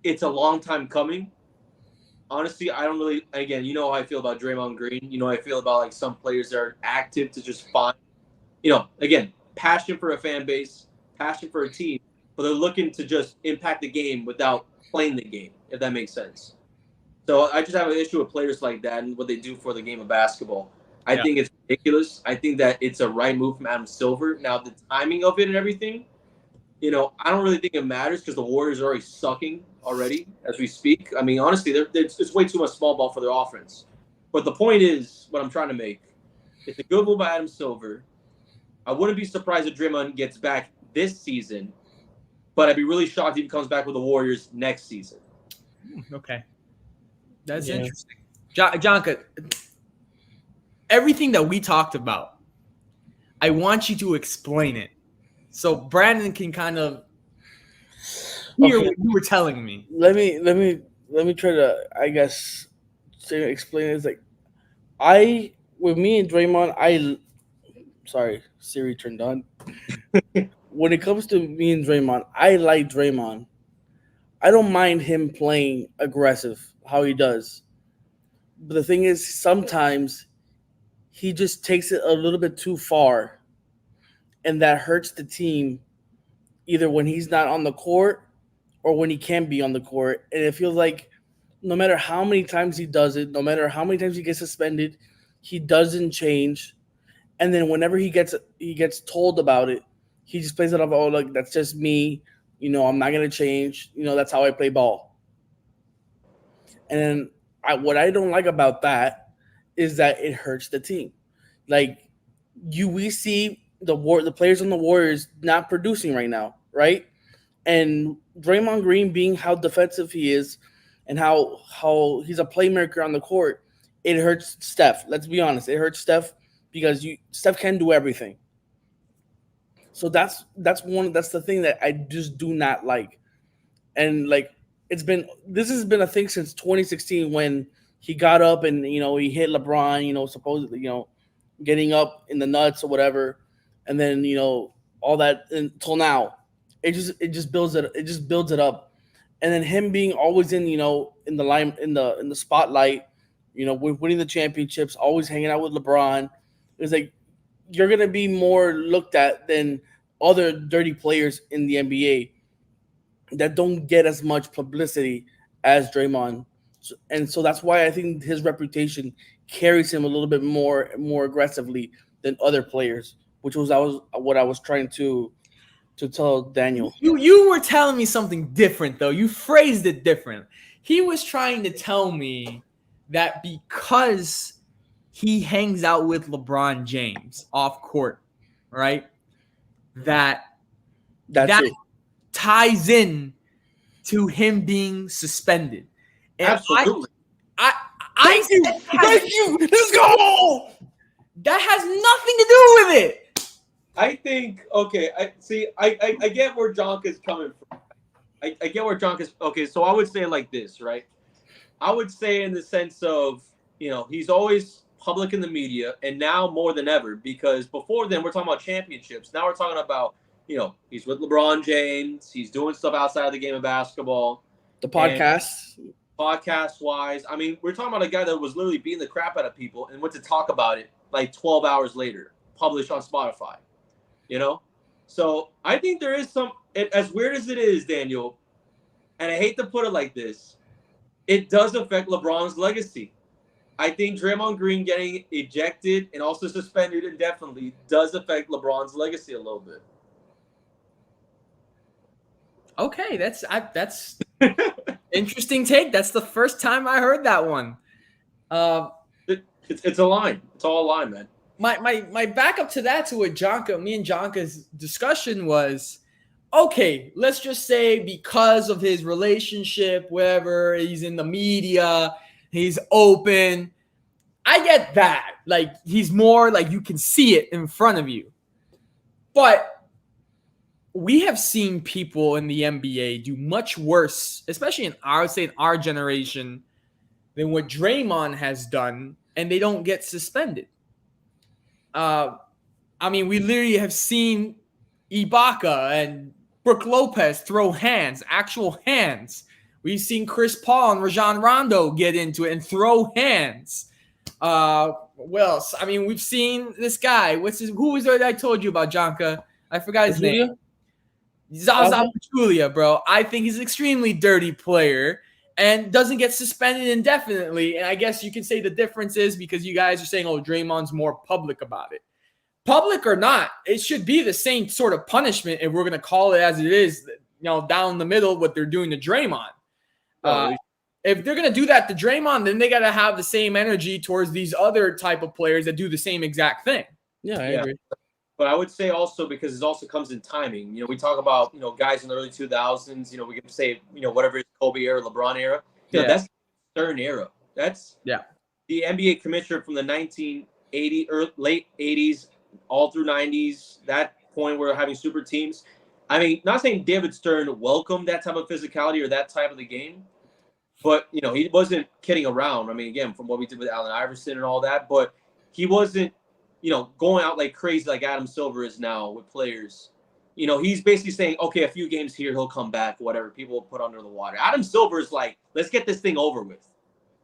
it's a long time coming. Honestly, I don't really. Again, you know how I feel about Draymond Green. You know how I feel about like some players that are active to just find. Again, passion for a fan base, passion for a team, but they're looking to just impact the game without playing the game. If that makes sense. So I just have an issue with players like that and what they do for the game of basketball. I think it's ridiculous. I think that it's a right move from Adam Silver. Now the timing of it and everything, I don't really think it matters because the Warriors are already sucking already as we speak. I mean, honestly, it's way too much small ball for their offense. But the point is, what I'm trying to make, it's a good move by Adam Silver. I wouldn't be surprised if Draymond gets back this season, but I'd be really shocked if he comes back with the Warriors next season. Okay. That's interesting. Jonka, everything that we talked about, I want you to explain it. So Brandon can kind of hear what you were telling me. Let me try to I guess to explain it. It's like with me and Draymond, sorry, Siri turned on. when it comes to me and Draymond, I like Draymond. I don't mind him playing aggressive how he does. But the thing is, sometimes he just takes it a little bit too far, and that hurts the team either when he's not on the court or when he can be on the court. And it feels like no matter how many times he does it, no matter how many times he gets suspended, he doesn't change. And then whenever he gets told about it, he just plays it off. Oh, like that's just me. I'm not gonna change. That's how I play ball. And then what I don't like about that is that it hurts the team. Like we see the players on the Warriors not producing right now, right? And Draymond Green being how defensive he is and how he's a playmaker on the court, it hurts Steph. Let's be honest, it hurts Steph because Steph can do everything. So that's the thing that I just do not like. And like this has been a thing since 2016 when he got up and he hit LeBron, supposedly, getting up in the nuts or whatever, and then all that until now. It just builds it up. And then him being always in in the line in the spotlight, winning the championships, always hanging out with LeBron. It's like you're gonna be more looked at than other dirty players in the NBA that don't get as much publicity as Draymond. And so that's why I think his reputation carries him a little bit more aggressively than other players, which was what I was trying to tell Daniel. You were telling me something different though. You phrased it different. He was trying to tell me that because he hangs out with LeBron James off court, right? That's it. Ties in to him being suspended. And Absolutely. Thank you. Let's go. That has nothing to do with it. I think I get where Jonka's coming from. I get where Jonka's okay. So I would say it like this, right? I would say in the sense of he's always public in the media, and now more than ever because before then we're talking about championships. Now we're talking about he's with LeBron James. He's doing stuff outside of the game of basketball. The podcasts. Podcast-wise, I mean, we're talking about a guy that was literally beating the crap out of people and went to talk about it like 12 hours later, published on Spotify. So I think there is as weird as it is, Daniel, and I hate to put it like this, it does affect LeBron's legacy. I think Draymond Green getting ejected and also suspended indefinitely does affect LeBron's legacy a little bit. Okay, that's interesting take. That's the first time I heard that one. It's a line. It's all a line, man. My backup to that, to what me and Jonka's discussion was, okay, let's just say because of his relationship, wherever he's in the media, he's open. I get that. Like he's more like you can see it in front of you. But we have seen people in the NBA do much worse, especially in our generation, than what Draymond has done, and they don't get suspended. I mean, we literally have seen Ibaka and Brook Lopez throw hands, actual hands. We've seen Chris Paul and Rajon Rondo get into it and throw hands. What else? I mean, we've seen this guy. Who was it I told you about, Jonka? I forgot his name. Zaza Pachulia, bro. I think he's an extremely dirty player and doesn't get suspended indefinitely. And I guess you can say the difference is because you guys are saying, oh, Draymond's more public about it. Public or not, it should be the same sort of punishment if we're going to call it as it is, down the middle, what they're doing to Draymond. If they're going to do that to Draymond, then they got to have the same energy towards these other type of players that do the same exact thing. Yeah, I agree. But I would say also because it also comes in timing. We talk about, guys in the early 2000s, we can say, whatever is Kobe era, LeBron era. That's the Stern era. That's the NBA commissioner from the 1980 or late 80s all through 90s, that point where we're having super teams. I mean, not saying David Stern welcomed that type of physicality or that type of the game, but, he wasn't kidding around. I mean, again, from what we did with Allen Iverson and all that, but he wasn't, going out like crazy like Adam Silver is now with players, he's basically saying, okay, a few games here, he'll come back, whatever. People will put under the water. Adam Silver's like, let's get this thing over with.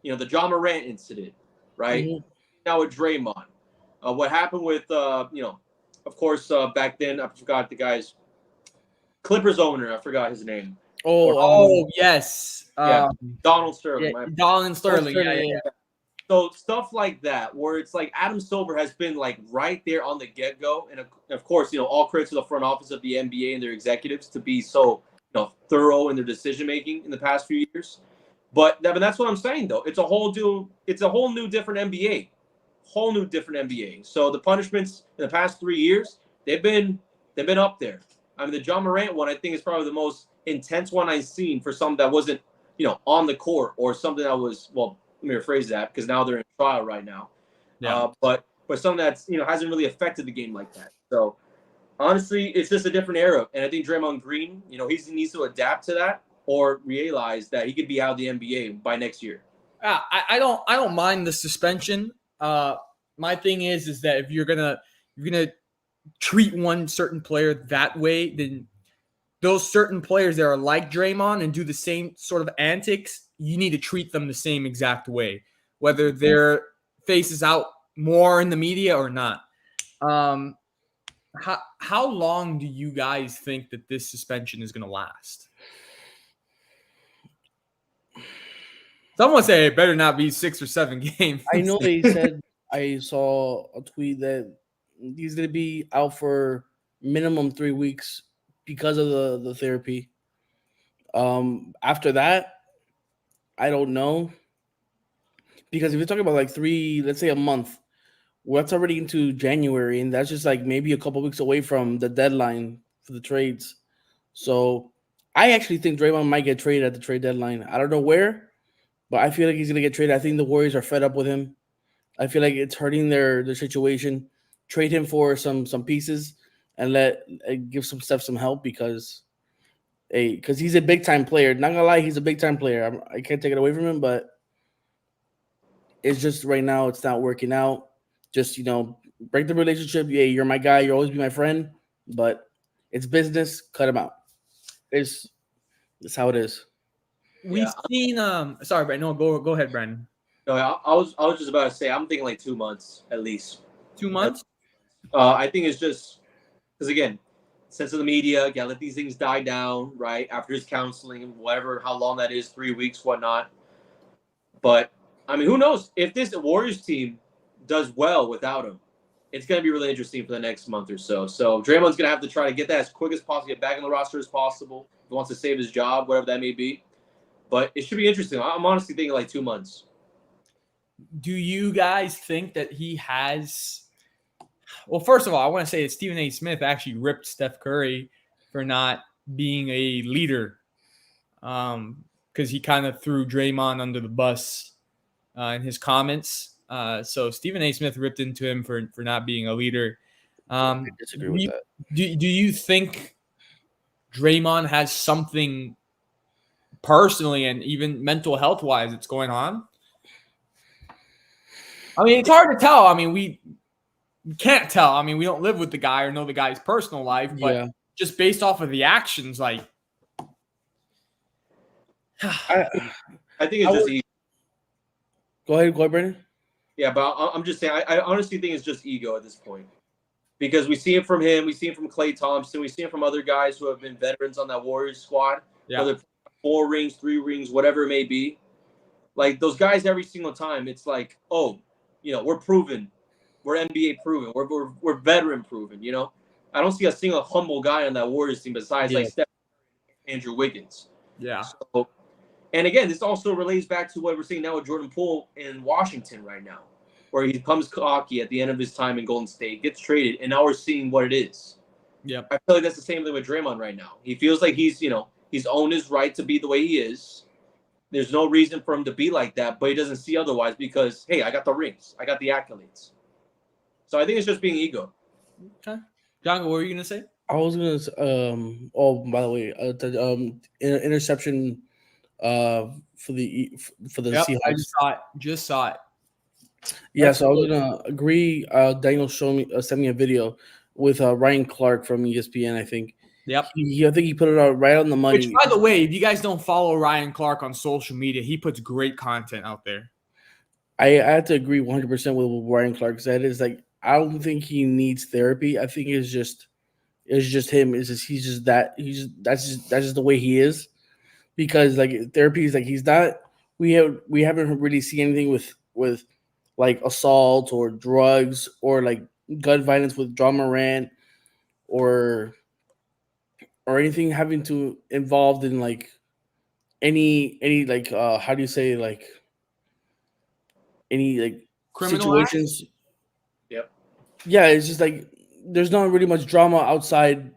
The John Morant incident, right? Mhm. Now with Draymond. What happened with, of course, back then, I forgot the guy's Clippers owner. I forgot his name. Oh, yes. Yeah, Donald Sterling. Yeah, Donald Sterling. Yeah. So stuff like that, where it's like Adam Silver has been like right there on the get-go, and of course, all credit to the front office of the NBA and their executives to be so thorough in their decision making in the past few years. But that's what I'm saying, though. It's a whole new different NBA, whole new different NBA. So the punishments in the past 3 years, they've been up there. I mean, the John Morant one, I think, is probably the most intense one I've seen for something that wasn't on the court, or something that was, well, let me rephrase that, because now they're in trial right now. Yeah. But something that's hasn't really affected the game like that. So honestly, it's just a different era, and I think Draymond Green, he needs to adapt to that or realize that he could be out of the NBA by next year. I don't mind the suspension. My thing is that if you're gonna treat one certain player that way, then those certain players that are like Draymond and do the same sort of antics, you need to treat them the same exact way, whether their face is out more in the media or not. How long do you guys think that this suspension is going to last? Someone say it better not be 6 or 7 games. I know they said, I saw a tweet that he's going to be out for minimum 3 weeks because of the therapy. After that, I don't know, because if you're talking about like 3, let's say a month, well, that's already into January, and that's just like maybe a couple weeks away from the deadline for the trades. So I actually think Draymond might get traded at the trade deadline. I don't know where, but I feel like he's gonna get traded. I think the Warriors are fed up with him. I feel like it's hurting their situation. Trade him for some pieces and give some Steph some help, because he's a big time player. Not gonna lie, he's a big time player. I can't take it away from him, but it's just right now it's not working out. Just break the relationship. Yeah, you're my guy. You'll always be my friend, but it's business. Cut him out. It's how it is. We've seen. Sorry, Brandon. No, go ahead, Brandon. No, I was just about to say, I'm thinking like 2 months at least. 2 months. I think it's just because, again, sense of the media, gotta let these things die down, right? After his counseling, whatever, how long that is, 3 weeks, whatnot. But I mean, who knows if this Warriors team does well without him? It's going to be really interesting for the next month or so. So Draymond's going to have to try to get that as quick as possible, get back on the roster as possible. If he wants to save his job, whatever that may be. But it should be interesting. I'm honestly thinking like 2 months. Do you guys think that he has? Well, first of all, I want to say that Stephen A. Smith actually ripped Steph Curry for not being a leader, because he kind of threw Draymond under the bus in his comments. So Stephen A. Smith ripped into him for not being a leader. I disagree with that. Do you think Draymond has something personally and even mental health wise that's going on? I mean, it's hard to tell. I mean, we can't tell. I mean, we don't live with the guy or know the guy's personal life, but just based off of the actions, like I think it's just ego. Go ahead, Brandon. Yeah, but I'm just saying, I honestly think it's just ego at this point. Because we see it from him, we see it from Klay Thompson, we see it from other guys who have been veterans on that Warriors squad. Yeah. Whether 4 rings, 3 rings, whatever it may be. Like those guys every single time, it's like, oh, we're proven. We're NBA proven. We're veteran proven, I don't see a single humble guy on that Warriors team besides like Steph, Andrew Wiggins. Yeah. So, and again, this also relates back to what we're seeing now with Jordan Poole in Washington right now, where he becomes cocky at the end of his time in Golden State, gets traded, and now we're seeing what it is. Yeah. I feel like that's the same thing with Draymond right now. He feels like he's owned his right to be the way he is. There's no reason for him to be like that, but he doesn't see otherwise because, hey, I got the rings. I got the accolades. So I think it's just being ego. Okay. John, what were you going to say? I was going to by the way, interception for the Seahawks. I just saw it. Yeah, so I was gonna agree. Daniel sent me a video with Ryan Clark from ESPN, I think, Yep. I think he put it out right on the money. Which, by the way, if you guys don't follow Ryan Clark on social media, he puts great content out there. I have to agree 100% with what Ryan Clark said. Is like I don't think he needs therapy. I think it's just him. It's just he's just that that's just the way he is. Because like therapy is like he's not. We haven't really seen anything with like assault or drugs or like gun violence with John Moran or anything having to involved in like any like how do you say like any like Criminal acts? situations. Yep. Yeah, it's just like there's not really much drama outside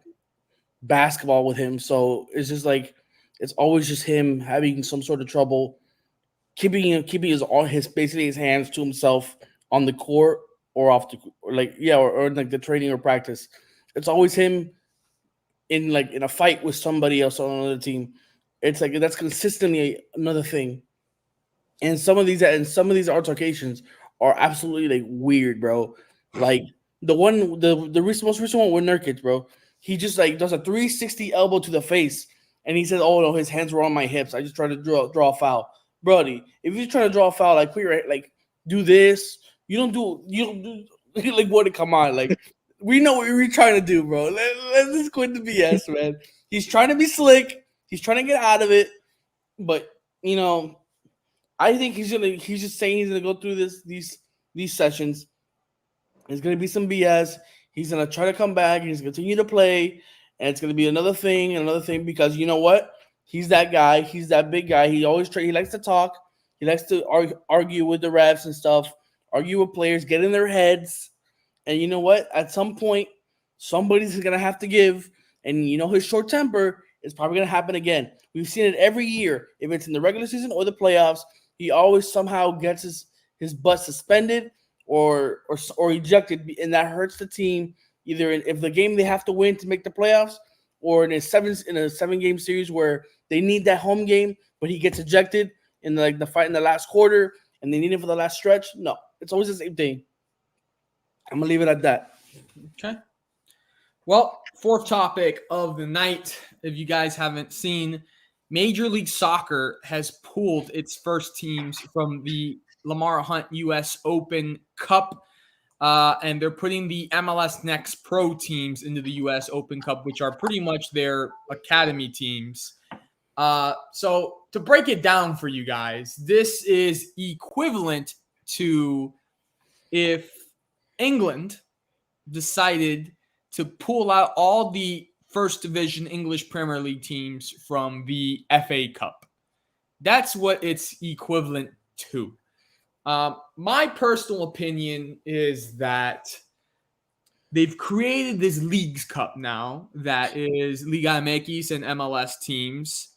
basketball with him, so it's just like it's always just him having some sort of trouble keeping his basically his hands to himself on the court or off the or like yeah or in like the training or practice. It's always him in a fight with somebody else on another team. It's like that's consistently another thing. And some of these altercations are absolutely like weird, bro. Like the most recent one with Nurkic, bro. He just like does a 360 elbow to the face, and he says, "Oh no, his hands were on my hips. I just tried to draw a foul, Brody. If you're trying to draw a foul, like put your like do this. You don't do like what? Come on, like we know what you're trying to do, bro. Let's just quit the BS, man. He's trying to be slick. He's trying to get out of it, but you know." I think he's just saying he's gonna go through these sessions. There's gonna be some BS. He's gonna try to come back. He's gonna continue to play, and it's gonna be another thing and another thing because you know what? He's that guy. He's that big guy. He likes to talk. He likes to argue with the refs and stuff. Argue with players. Get in their heads. And you know what? At some point, somebody's gonna have to give. And you know his short temper is probably gonna happen again. We've seen it every year. If it's in the regular season or the playoffs, he always somehow gets his butt suspended or ejected, and that hurts the team. Either if the game they have to win to make the playoffs, or in a 7-game series where they need that home game, but he gets ejected in like the fight in the last quarter, and they need him for the last stretch. No, it's always the same thing. I'm gonna leave it at that. Okay. Well, fourth topic of the night. If you guys haven't seen, Major League Soccer has pulled its first teams from the Lamar Hunt U.S. Open Cup, and they're putting the MLS Next Pro teams into the U.S. Open Cup, which are pretty much their academy teams. So to break it down for you guys, this is equivalent to if England decided to pull out all the First Division English Premier League teams from the FA Cup. That's what it's equivalent to. My personal opinion is that they've created this Leagues Cup now that is Liga MX and MLS teams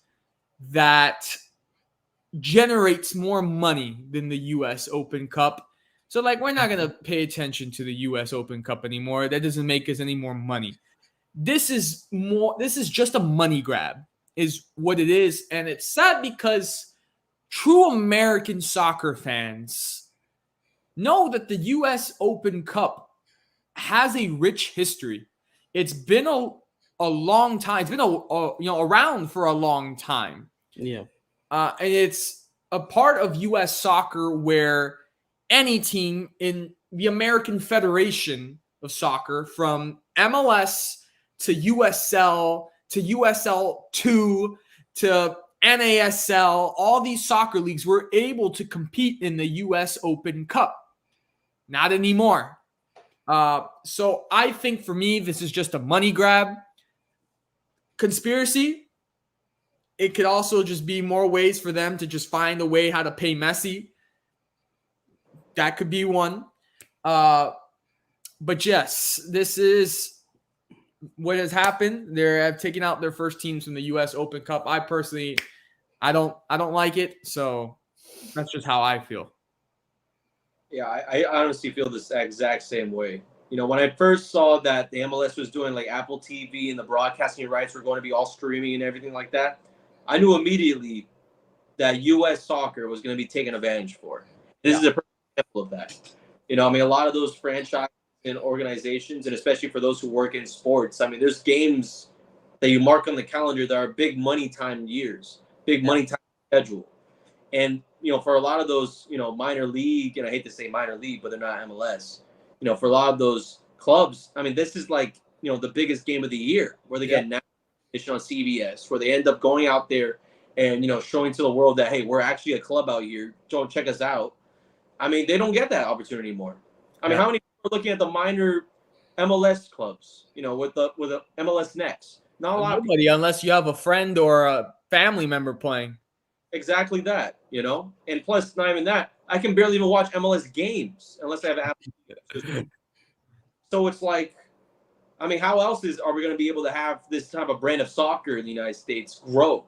that generates more money than the U.S. Open Cup. So, like, we're not going to pay attention to the U.S. Open Cup anymore. That doesn't make us any more money. This is just a money grab is what it is. And it's sad because true American soccer fans know that the U.S. Open Cup has a rich history. It's been a long time. It's been around for a long time. Yeah. And it's a part of U.S. soccer where any team in the American Federation of Soccer, from MLS to USL to USL2 to NASL, all these soccer leagues were able to compete in the U.S. Open Cup. Not anymore. So I think for me, this is just a money grab. Conspiracy. It could also just be more ways for them to just find a way how to pay Messi. That could be one. But yes, this is what has happened. They have taken out their first teams from the U.S. Open Cup. I personally, I don't like it. So that's just how I feel. Yeah, I honestly feel this exact same way. You know, when I first saw that the MLS was doing like Apple TV and the broadcasting rights were going to be all streaming and everything like that, I knew immediately that U.S. soccer was going to be taken advantage for. This is a perfect example of that. You know, I mean, a lot of those franchises and organizations, and especially for those who work in sports, I mean, there's games that you mark on the calendar that are big money time years, big money time schedule. And, for a lot of those, minor league, and I hate to say minor league, but they're not MLS, for a lot of those clubs, I mean, this is like, the biggest game of the year where they get national attention on CBS, where they end up going out there and, showing to the world that, hey, we're actually a club out here. Don't check us out. I mean, they don't get that opportunity anymore. I mean, how many people are looking at the minor MLS clubs, with the MLS Next? Not a lot of people. Nobody, unless you have a friend or a family member playing. Exactly that, and plus, not even that, I can barely even watch MLS games unless I have Apple. So it's like, I mean, how else are we going to be able to have this type of brand of soccer in the United States grow?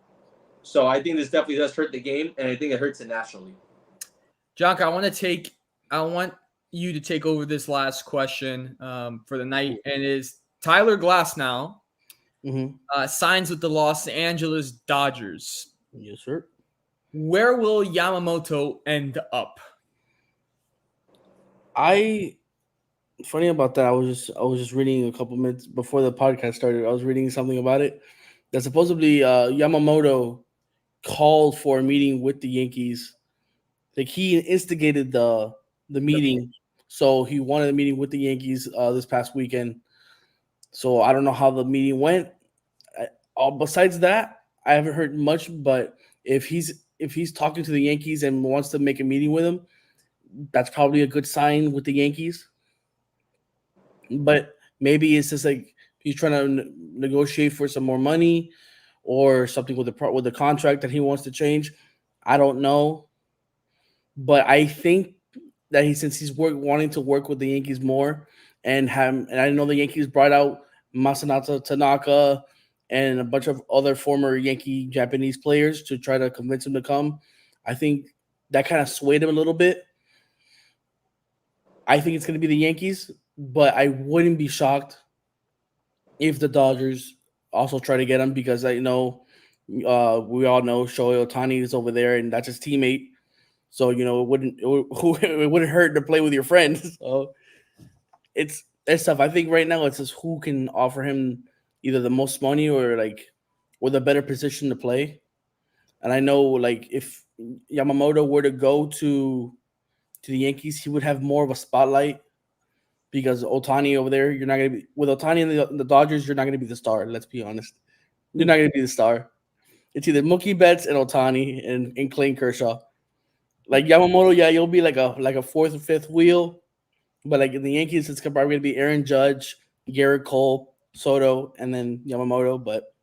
So I think this definitely does hurt the game, and I think it hurts it nationally. Jonka, I want you to take over this last question for the night, and is Tyler Glasnow signs with the Los Angeles Dodgers. Yes, sir. Where will Yamamoto end up? Funny about that. I was just reading a couple minutes before the podcast started. I was reading something about it that supposedly Yamamoto called for a meeting with the Yankees. Like he instigated the meeting, so he wanted a meeting with the Yankees this past weekend. So I don't know how the meeting went. Besides that, I haven't heard much. But if he's talking to the Yankees and wants to make a meeting with them, that's probably a good sign with the Yankees. But maybe it's just like he's trying to negotiate for some more money or something with the contract that he wants to change. I don't know, but I think that since he's wanting to work with the Yankees more, and I know the Yankees brought out Masanata Tanaka and a bunch of other former Yankee Japanese players to try to convince him to come. I think that kind of swayed him a little bit. I think it's going to be the Yankees, but I wouldn't be shocked if the Dodgers also try to get him, because I know we all know Shohei Ohtani is over there and that's his teammate. So it wouldn't hurt to play with your friends. So it's tough. I think right now it's just who can offer him either the most money or the better position to play. And I know like if Yamamoto were to go to the Yankees, he would have more of a spotlight, because Ohtani over there, you're not going to be with Ohtani and the Dodgers. You're not going to be the star. Let's be honest. You're not going to be the star. It's either Mookie Betts and Ohtani and Clayton Kershaw. Like Yamamoto, yeah, you'll be like a fourth or fifth wheel, but like in the Yankees, it's probably going to be Aaron Judge, Garrett Cole, Soto, and then Yamamoto. But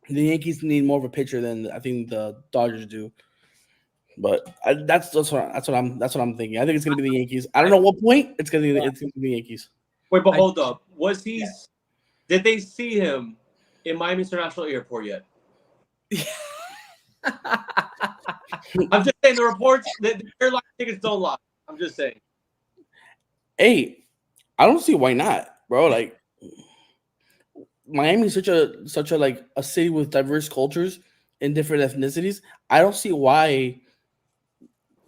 the Yankees need more of a pitcher than I think the Dodgers do. But that's what I'm thinking. I think it's going to be the Yankees. I don't know what point it's going to be the Yankees. Wait, but hold up. Did they see him in Miami International Airport yet? I'm just saying the reports, the airline tickets don't lie. I'm just saying. Hey, I don't see why not, bro. Like Miami is such a like a city with diverse cultures and different ethnicities. I don't see why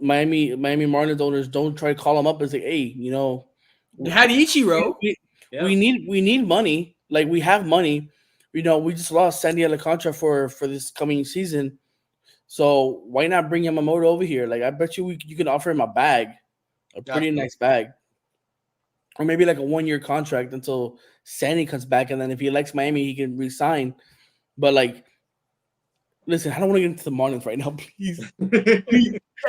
Miami Marlins owners don't try to call them up and say, hey, They had Ichiro. We need money. Like we have money. We just lost Sandy Alcantara for this coming season. So why not bring Yamamoto over here? Like I bet you you can offer him a pretty nice bag. Or maybe like a 1-year contract until Sandy comes back, and then if he likes Miami, he can resign. But like, listen, I don't want to get into the Marlins right now, please.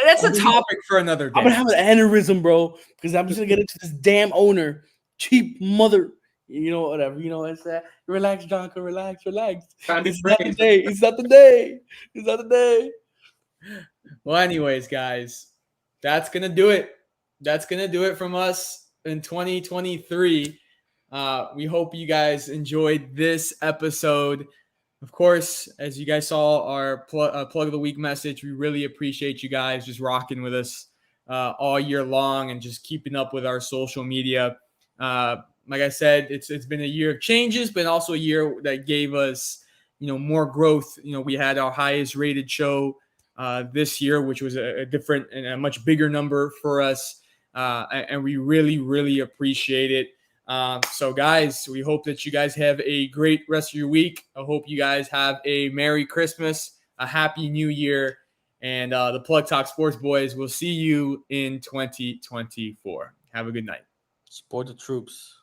That's a topic for another day. I'm gonna have an aneurysm, bro, because I'm just gonna get into this damn owner, cheap mother. Whatever. It's that. Relax, Jonka. Relax. It's not the day. It's not the day. Well, anyways, guys, that's gonna do it. That's gonna do it from us in 2023. We hope you guys enjoyed this episode. Of course, as you guys saw our plug of the week message, we really appreciate you guys just rocking with us all year long and just keeping up with our social media. Like I said, it's been a year of changes, but also a year that gave us, more growth. We had our highest rated show this year, which was a different and a much bigger number for us. And we really, really appreciate it. So, guys, we hope that you guys have a great rest of your week. I hope you guys have a Merry Christmas, a Happy New Year, and the Plug Talk Sports boys will see you in 2024. Have a good night. Support the troops.